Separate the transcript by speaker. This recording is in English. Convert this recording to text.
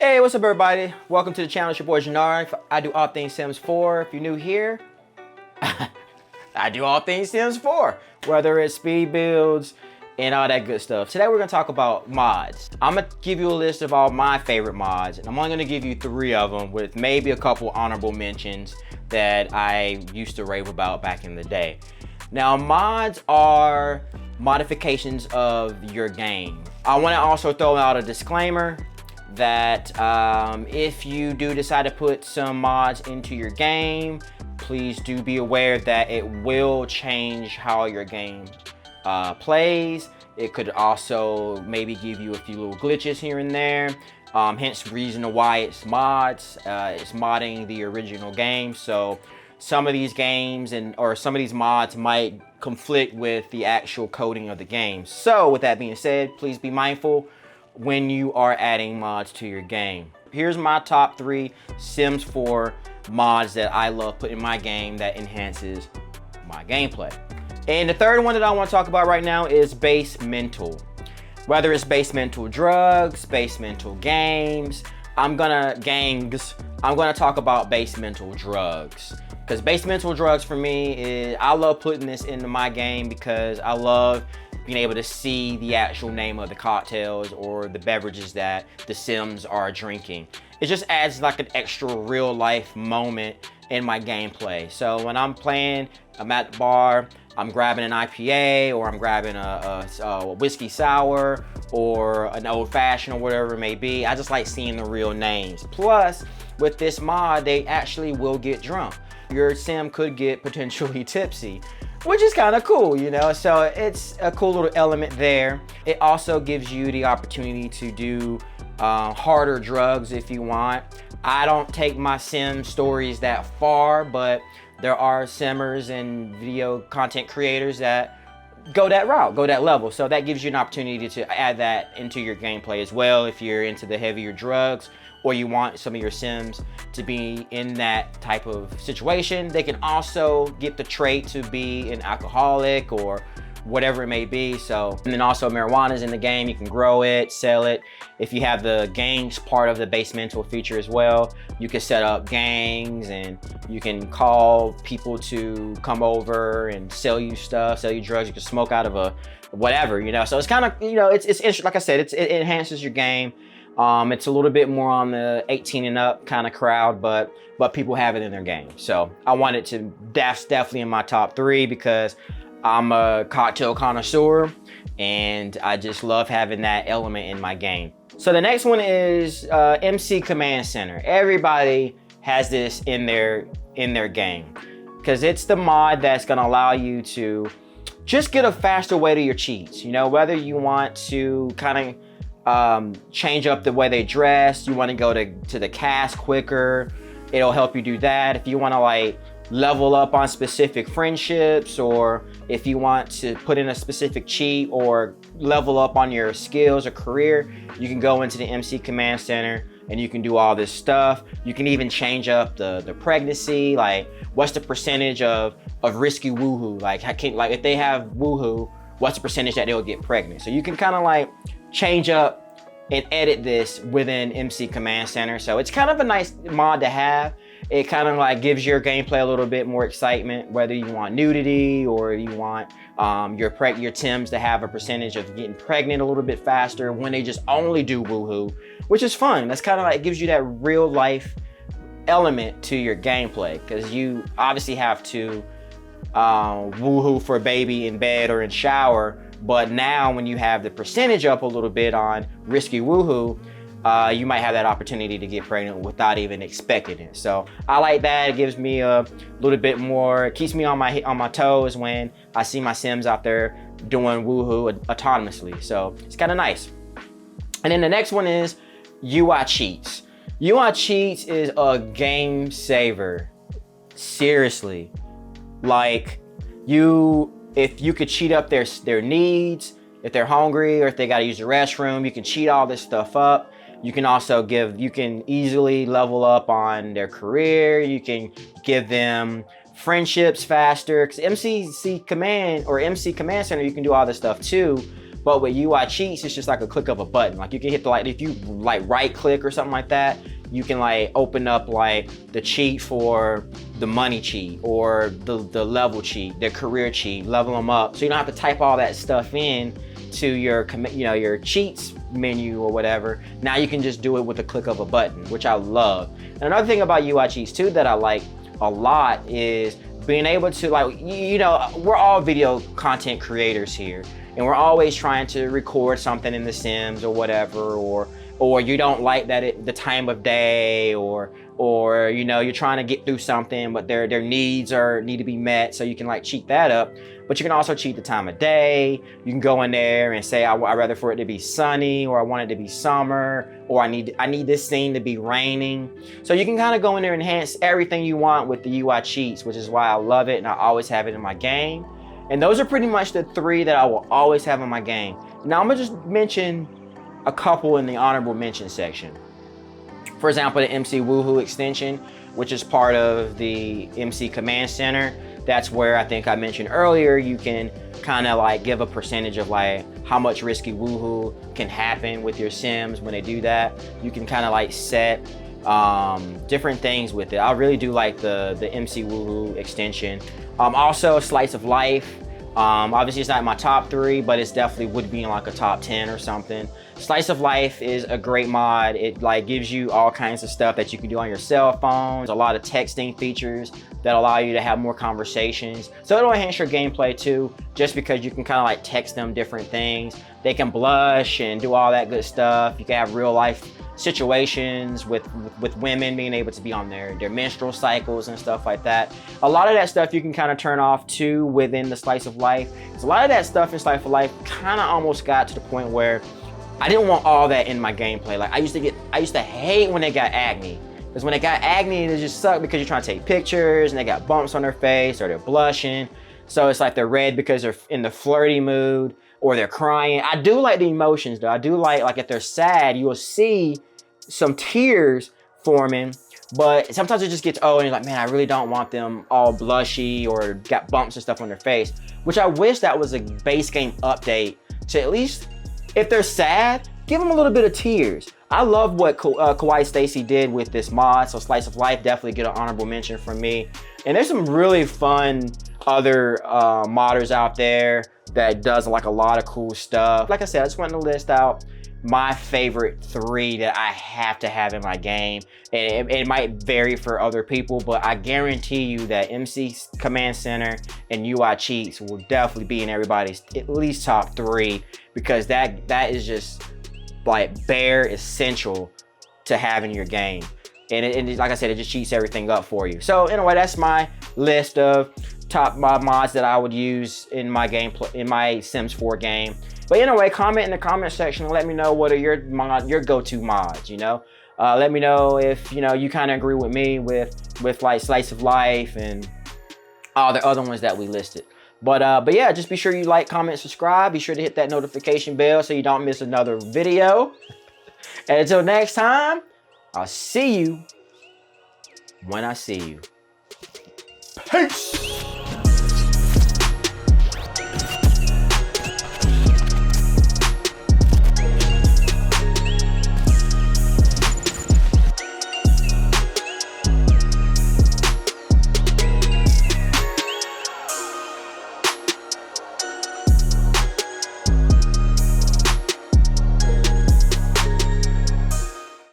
Speaker 1: Hey, what's up everybody? Welcome to the channel, it's your boy Nard. I do all things Sims 4. If you're new here, I do all things Sims 4. Whether it's speed builds and all that good stuff. Today we're gonna talk about mods. I'm gonna give you a list of all my favorite mods, and I'm only gonna give you 3 of them with maybe a couple honorable mentions that I used to rave about back in the day. Now, mods are modifications of your game. I wanna also throw out a disclaimer that if you do decide to put some mods into your game, please do be aware that it will change how your game plays. It could also maybe give you a few little glitches here and there. Hence the reason why it's mods. It's modding the original game. So some of these games or some of these mods might conflict with the actual coding of the game. So with that being said, please be mindful when you are adding mods to your game. Here's my top 3 Sims 4 mods that I love putting in my game that enhances my gameplay. And the third one that I want to talk about right now is Basemental. Whether it's Basemental drugs, Basemental games, I'm gonna talk about Basemental drugs. Because Basemental drugs for me is, I love putting this into my game because I love being able to see the actual name of the cocktails or the beverages that the Sims are drinking. It just adds like an extra real life moment in my gameplay. So when I'm playing, I'm at the bar, I'm grabbing an IPA or I'm grabbing a whiskey sour or an old fashioned or whatever it may be. I just like seeing the real names. Plus, with this mod, they actually will get drunk. Your Sim could get potentially tipsy, which is kind of cool, you know? So it's a cool little element there. It also gives you the opportunity to do harder drugs if you want. I don't take my Sim stories that far, but there are Simmers and video content creators that go that route, go that level. So that gives you an opportunity to add that into your gameplay as well if you're into the heavier drugs or you want some of your Sims to be in that type of situation. They can also get the trait to be an alcoholic or whatever it may be. So, and then also marijuana's in the game. You can grow it, sell it. If you have the gangs part of the Basemental feature as well, you can set up gangs and you can call people to come over and sell you stuff, sell you drugs. You can smoke out of a whatever, you know. So it's kind of, you know, it's like I said, it enhances your game. It's a little bit more on the 18 and up kind of crowd, but people have it in their game. So I wanted to, that's definitely in my top 3 because I'm a cocktail connoisseur and I just love having that element in my game. So the next one is MC Command Center. Everybody has this in their game because it's the mod that's gonna allow you to just get a faster way to your cheats. You know, whether you want to kind of change up the way they dress, you want to go to the cast quicker, it'll help you do that. If you want to like level up on specific friendships, or if you want to put in a specific cheat or level up on your skills or career, you can go into the MC Command Center and you can do all this stuff. You can even change up the pregnancy, like what's the percentage of risky woohoo, like if they have woohoo, what's the percentage that they'll get pregnant. So you can kind of like change up and edit this within MC Command Center. So it's kind of a nice mod to have. It kind of like gives your gameplay a little bit more excitement, whether you want nudity or you want your Tims to have a percentage of getting pregnant a little bit faster when they just only do woohoo, which is fun. That's kind of like, it gives you that real life element to your gameplay because you obviously have to woohoo for a baby in bed or in shower. But now when you have the percentage up a little bit on risky woohoo, you might have that opportunity to get pregnant without even expecting it. So I like that. It gives me a little bit more, it keeps me on my toes when I see my Sims out there doing woohoo autonomously. So it's kind of nice. And then the next one is UI cheats. UI cheats is a game saver. Seriously. Like if you could cheat up their needs, if they're hungry or if they gotta use the restroom, you can cheat all this stuff up. You can also you can easily level up on their career. You can give them friendships faster. Because MC Command Center, you can do all this stuff too. But with UI cheats, it's just like a click of a button. Like you can hit the, like, if you like right click or something like that, you can like open up like the cheat for the money cheat or the level cheat, the career cheat, level them up. So you don't have to type all that stuff in to your, you know, your cheats menu or whatever. Now you can just do it with a click of a button, which I love. And another thing about UI cheats too that I like a lot is being able to, like, you know, we're all video content creators here, and we're always trying to record something in the Sims or whatever, or you don't like that the time of day, or you know, you're trying to get through something, but their needs need to be met, so you can like cheat that up. But you can also cheat the time of day. You can go in there and say, I'd rather for it to be sunny, or I want it to be summer, or I need this scene to be raining. So you can kind of go in there and enhance everything you want with the UI cheats, which is why I love it and I always have it in my game. And those are pretty much the 3 that I will always have in my game. Now I'm gonna just mention a couple in the honorable mention section. For example, the MC Woohoo extension, which is part of the MC Command Center. That's where I think I mentioned earlier, you can kind of like give a percentage of like how much risky woohoo can happen with your Sims when they do that. You can kind of like set different things with it. I really do like the MC Woohoo extension. Also Slice of Life. Obviously it's not my top 3, but it's definitely would be in like a top 10 or something. Slice of Life is a great mod. It like gives you all kinds of stuff that you can do on your cell phones, a lot of texting features that allow you to have more conversations. So it'll enhance your gameplay too, just because you can kind of like text them different things. They can blush and do all that good stuff. You can have real life situations with women being able to be on their menstrual cycles and stuff like that. A lot of that stuff you can kind of turn off too within the Slice of Life. So a lot of that stuff in Slice of Life kind of almost got to the point where I didn't want all that in my gameplay. Like I used to hate when they got acne. Because when they got acne, it just sucked because you're trying to take pictures and they got bumps on their face or they're blushing. So it's like they're red because they're in the flirty mood or they're crying. I do like the emotions though. I do like if they're sad, you will see some tears forming, but sometimes it just gets old and you're like, man, I really don't want them all blushy or got bumps and stuff on their face, which I wish that was a base game update to at least, if they're sad, give them a little bit of tears. I love what Kawaii Stacy did with this mod, so Slice of Life definitely get an honorable mention from me. And there's some really fun other modders out there that does like a lot of cool stuff. Like I said, I just wanted to list out my favorite 3 that I have to have in my game. And it might vary for other people, but I guarantee you that MC Command Center and UI cheats will definitely be in everybody's at least top 3, because that is just like bare essential to have in your game. And like I said, it just cheats everything up for you. So anyway, that's my list of top mods that I would use in my gameplay, in my Sims 4 game. But anyway, comment in the comment section and let me know what are your go-to mods, you know? Let me know if, you know, you kind of agree with me with like Slice of Life and all the other ones that we listed. But yeah, just be sure you like, comment, subscribe. Be sure to hit that notification bell so you don't miss another video. And until next time, I'll see you when I see you. Peace.